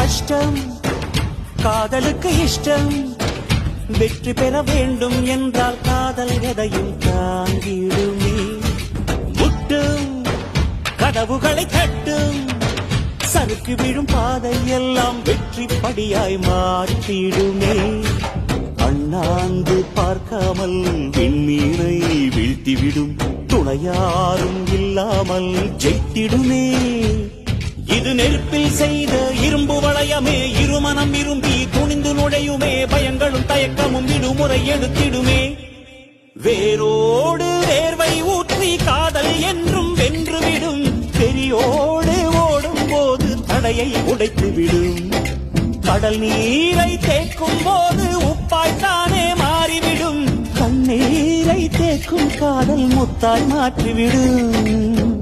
கஷ்டம் காதலுக்கு இஷ்டம் வெற்றி பெற வேண்டும் என்றால் காதல் எதையும் தாங்கிடுமே முட்டும் கதவுகளை தட்டும் சறுக்கு விழும் பாதை எல்லாம் வெற்றி படியாய் மாற்றிடுமே அண்ணாந்து பார்க்காமல் விண்மீனை வீழ்த்திவிடும் துணையாரும் இல்லாமல் ஜெயித்திடுமே இது நெருப்பில் செய்த இரும்பு வளையமே இருமனம் விரும்பி துணிந்து நுழையுமே பயங்களும் தயக்கமும் விடுமுறை எடுத்திடுமே வேரோடு வேர்வை ஊற்றி காதல் என்றும் வென்றுவிடும் பெரியோடு ஓடும் போது தடையை உடைத்துவிடும் கடல் நீரை தேக்கும் போது உப்பாய்த்தானே மாறிவிடும் கண்ணீரை தேக்கும் காதல் முத்தாய் மாற்றிவிடும்